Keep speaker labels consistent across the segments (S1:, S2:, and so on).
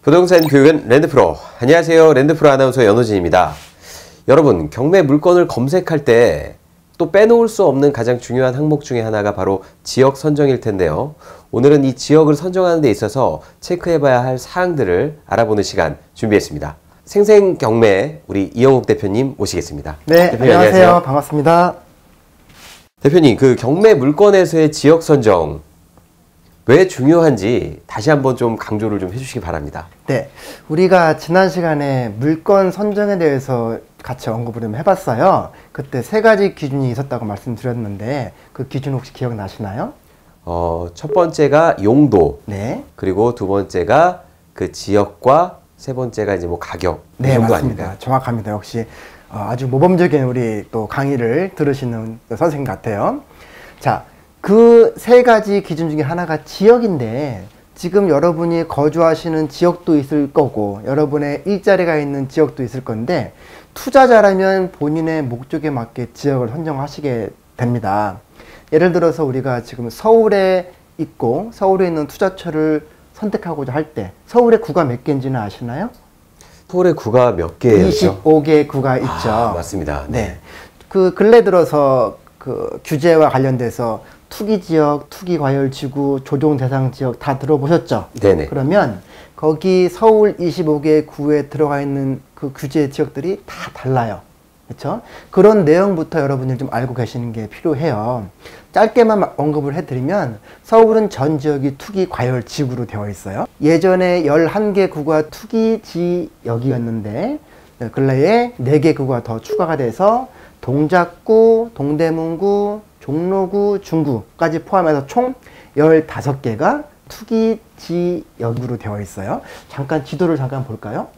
S1: 부동산 교육은 랜드프로. 안녕하세요. 랜드프로 아나운서 연호진입니다. 여러분, 경매 물건을 검색할 때 또 빼놓을 수 없는 가장 중요한 항목 중에 하나가 바로 지역 선정일 텐데요. 오늘은 이 지역을 선정하는 데 있어서 체크해봐야 할 사항들을 알아보는 시간 준비했습니다. 생생경매 우리 이영욱 대표님 모시겠습니다.
S2: 네,
S1: 대표님,
S2: 안녕하세요. 반갑습니다.
S1: 대표님, 그 경매 물건에서의 지역 선정 왜 중요한지 다시 한번 좀 강조를 좀 해주시기 바랍니다.
S2: 네, 우리가 지난 시간에 물건 선정에 대해서 같이 언급을 좀 해봤어요. 그때 세 가지 기준이 있었다고 말씀드렸는데 그 기준 혹시 기억나시나요?
S1: 첫 번째가 용도,
S2: 네,
S1: 그리고 두 번째가 그 지역과 세 번째가 이제 뭐 가격.
S2: 네,
S1: 이 정도
S2: 맞습니다.
S1: 아닙니까?
S2: 정확합니다. 역시 아주 모범적인 우리 또 강의를 들으시는 선생님 같아요. 자, 그 세 가지 기준 중에 하나가 지역인데 지금 여러분이 거주하시는 지역도 있을 거고 여러분의 일자리가 있는 지역도 있을 건데 투자자라면 본인의 목적에 맞게 지역을 선정하시게 됩니다. 예를 들어서 우리가 지금 서울에 있고 서울에 있는 투자처를 선택하고자 할 때 서울의 구가 몇 개인지는 아시나요?
S1: 서울의 구가 몇 개였죠?
S2: 25개 구가 있죠.
S1: 맞습니다.
S2: 네. 그 근래 들어서 그 규제와 관련돼서 투기지역, 투기과열지구, 조정대상지역 다 들어보셨죠?
S1: 네네.
S2: 그러면 거기 서울 25개 구에 들어가 있는 그 규제 지역들이 다 달라요. 그렇죠? 그런 내용부터 여러분들 좀 알고 계시는 게 필요해요. 짧게만 언급을 해드리면 서울은 전 지역이 투기과열지구로 되어 있어요. 예전에 11개 구가 투기지역이었는데 근래에 4개 구가 더 추가가 돼서 동작구, 동대문구, 종로구, 중구까지 포함해서 총 15개가 투기지역으로 되어 있어요. 잠깐 지도를 잠깐 볼까요?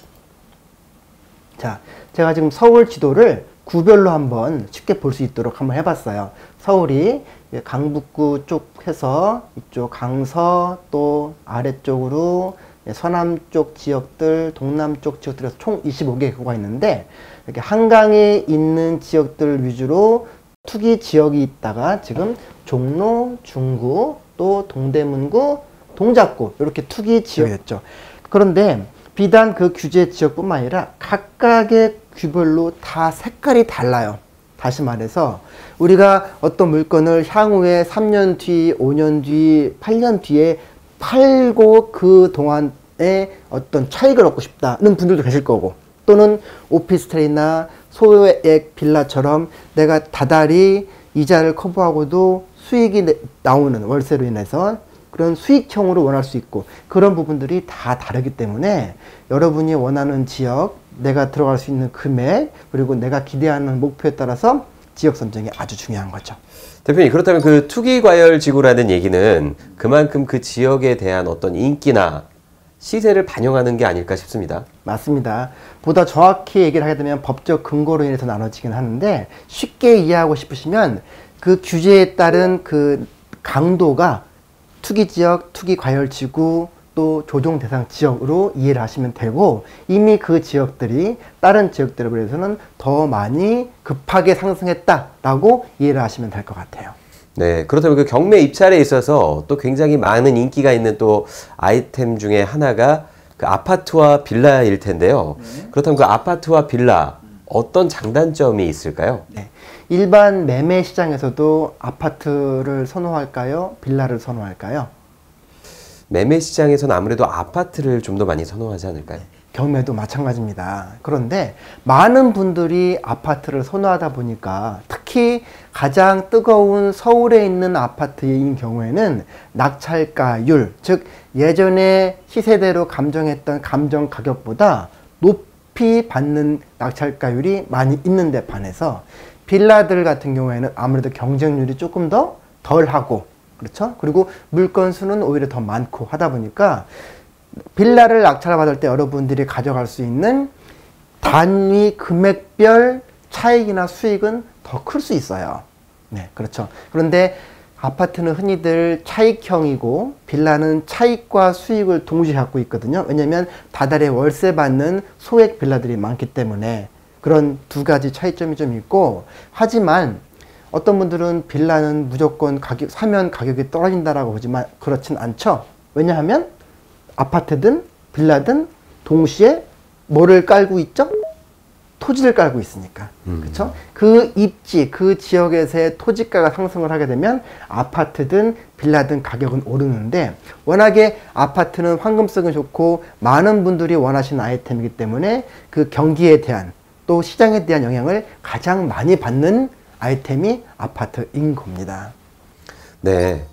S2: 자, 제가 지금 서울 지도를 구별로 한번 쉽게 볼 수 있도록 한번 해봤어요. 서울이 강북구 쪽 해서 이쪽 강서 또 아래쪽으로 서남 쪽 지역들, 동남 쪽 지역들에서 총 25개 구가 있는데 이렇게 한강에 있는 지역들 위주로 투기 지역이 있다가 지금 종로, 중구, 또 동대문구, 동작구 이렇게 투기 지역이 됐죠. 그런데 비단 그 규제 지역뿐만 아니라 각각의 규별로 다 색깔이 달라요. 다시 말해서 우리가 어떤 물건을 향후에 3년 뒤, 5년 뒤, 8년 뒤에 팔고 그 동안에 어떤 차익을 얻고 싶다는 분들도 계실 거고 또는 오피스텔이나 소액 빌라처럼 내가 다달이 이자를 커버하고도 수익이 나오는 월세로 인해서 그런 수익형으로 원할 수 있고 그런 부분들이 다 다르기 때문에 여러분이 원하는 지역, 내가 들어갈 수 있는 금액 그리고 내가 기대하는 목표에 따라서 지역 선정이 아주 중요한 거죠.
S1: 대표님, 그렇다면 그 투기과열지구라는 얘기는 그만큼 그 지역에 대한 어떤 인기나 시세를 반영하는 게 아닐까 싶습니다.
S2: 맞습니다. 보다 정확히 얘기를 하게 되면 법적 근거로 인해서 나눠지긴 하는데 쉽게 이해하고 싶으시면 그 규제에 따른 그 강도가 투기지역, 투기과열지구 또 조정대상 지역으로 이해를 하시면 되고 이미 그 지역들이 다른 지역들에 비해서는 더 많이 급하게 상승했다라고 이해를 하시면 될 것 같아요.
S1: 네, 그렇다면 그 경매 입찰에 있어서 또 굉장히 많은 인기가 있는 또 아이템 중에 하나가 그 아파트와 빌라일 텐데요. 그렇다면 그 아파트와 빌라 어떤 장단점이 있을까요?
S2: 네. 일반 매매 시장에서도 아파트를 선호할까요? 빌라를 선호할까요?
S1: 매매 시장에서는 아무래도 아파트를 좀 더 많이 선호하지 않을까요?
S2: 경매도 마찬가지입니다. 그런데 많은 분들이 아파트를 선호하다 보니까 특히 가장 뜨거운 서울에 있는 아파트인 경우에는 낙찰가율, 즉 예전에 시세대로 감정했던 감정 가격보다 높이 받는 낙찰가율이 많이 있는데 반해서 빌라들 같은 경우에는 아무래도 경쟁률이 조금 더 덜하고 그렇죠? 그리고 물건 수는 오히려 더 많고 하다 보니까 빌라를 낙찰을 받을 때 여러분들이 가져갈 수 있는 단위 금액별 차익이나 수익은 더 클 수 있어요. 네, 그렇죠. 그런데 아파트는 흔히들 차익형이고 빌라는 차익과 수익을 동시에 갖고 있거든요. 왜냐하면 다달에 월세 받는 소액 빌라들이 많기 때문에 그런 두 가지 차이점이 좀 있고, 하지만 어떤 분들은 빌라는 무조건 사면 가격이 떨어진다라고 보지만 그렇진 않죠. 왜냐하면 아파트든 빌라든 동시에 뭐를 깔고 있죠? 토지를 깔고 있으니까. 그렇죠? 그 입지, 그 지역에서의 토지가가 상승을 하게 되면 아파트든 빌라든 가격은 오르는데, 워낙에 아파트는 황금성이 좋고 많은 분들이 원하시는 아이템이기 때문에 그 경기에 대한 또 시장에 대한 영향을 가장 많이 받는 아이템이 아파트인 겁니다.
S1: 네.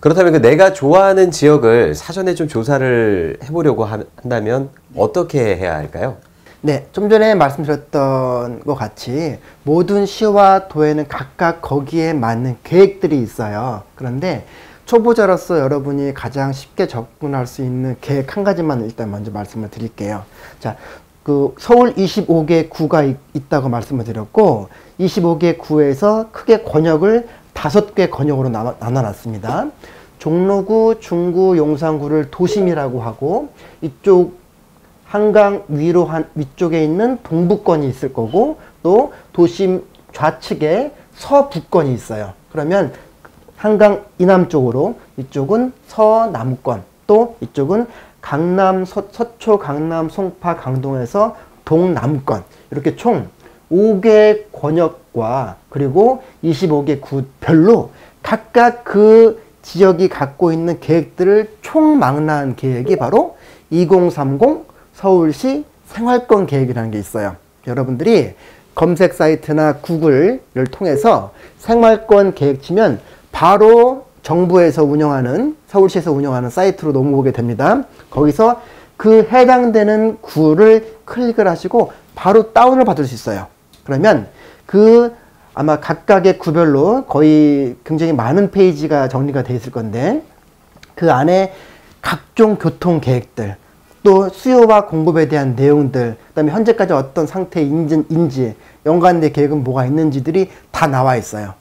S1: 그렇다면 그 내가 좋아하는 지역을 사전에 좀 조사를 해보려고 한다면 어떻게 해야 할까요?
S2: 네, 좀 전에 말씀드렸던 것 같이 모든 시와 도에는 각각 거기에 맞는 계획들이 있어요. 그런데 초보자로서 여러분이 가장 쉽게 접근할 수 있는 계획 한 가지만 일단 먼저 말씀을 드릴게요. 자, 그 서울 25개 구가 있다고 말씀을 드렸고, 25개 구에서 크게 권역을 5개 권역으로 나눠놨습니다. 종로구, 중구, 용산구를 도심이라고 하고, 이쪽 한강 위쪽에 있는 동부권이 있을 거고, 또 도심 좌측에 서북권이 있어요. 그러면 한강 이남 쪽으로 이쪽은 서남권, 또 이쪽은 강남, 서초, 강남, 송파, 강동에서 동남권, 이렇게 총 5개 권역과 그리고 25개 구별로 각각 그 지역이 갖고 있는 계획들을 총망라한 계획이 바로 2030 서울시 생활권 계획이라는 게 있어요. 여러분들이 검색 사이트나 구글을 통해서 생활권 계획 치면 바로 정부에서 운영하는, 서울시에서 운영하는 사이트로 넘어오게 됩니다. 거기서 그 해당되는 구를 클릭을 하시고 바로 다운을 받을 수 있어요. 그러면 그 아마 각각의 구별로 거의 굉장히 많은 페이지가 정리가 되어 있을 건데, 그 안에 각종 교통 계획들, 또 수요와 공급에 대한 내용들, 그 다음에 현재까지 어떤 상태인지, 연관된 계획은 뭐가 있는지들이 다 나와 있어요.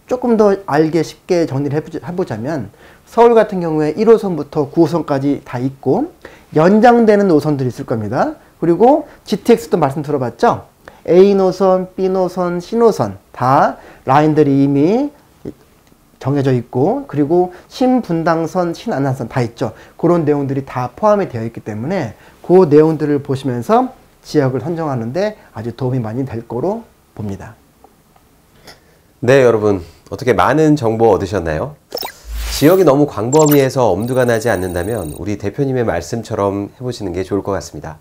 S2: 조금 더 알게 쉽게 정리를 해보자면, 서울 같은 경우에 1호선부터 9호선까지 다 있고, 연장되는 노선들이 있을 겁니다. 그리고 GTX도 말씀 들어봤죠? A노선, B노선, C노선 다 라인들이 이미 정해져 있고, 그리고 신분당선, 신안산선 다 있죠. 그런 내용들이 다 포함이 되어 있기 때문에 그 내용들을 보시면서 지역을 선정하는데 아주 도움이 많이 될 거로 봅니다.
S1: 네, 여러분. 어떻게 많은 정보 얻으셨나요? 지역이 너무 광범위해서 엄두가 나지 않는다면 우리 대표님의 말씀처럼 해보시는 게 좋을 것 같습니다.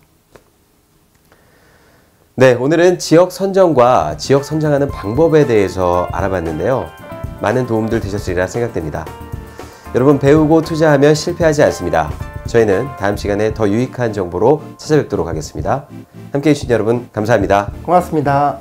S1: 네, 오늘은 지역 선정과 지역 선정하는 방법에 대해서 알아봤는데요. 많은 도움들 되셨으리라 생각됩니다. 여러분, 배우고 투자하면 실패하지 않습니다. 저희는 다음 시간에 더 유익한 정보로 찾아뵙도록 하겠습니다. 함께해 주신 여러분 감사합니다.
S2: 고맙습니다.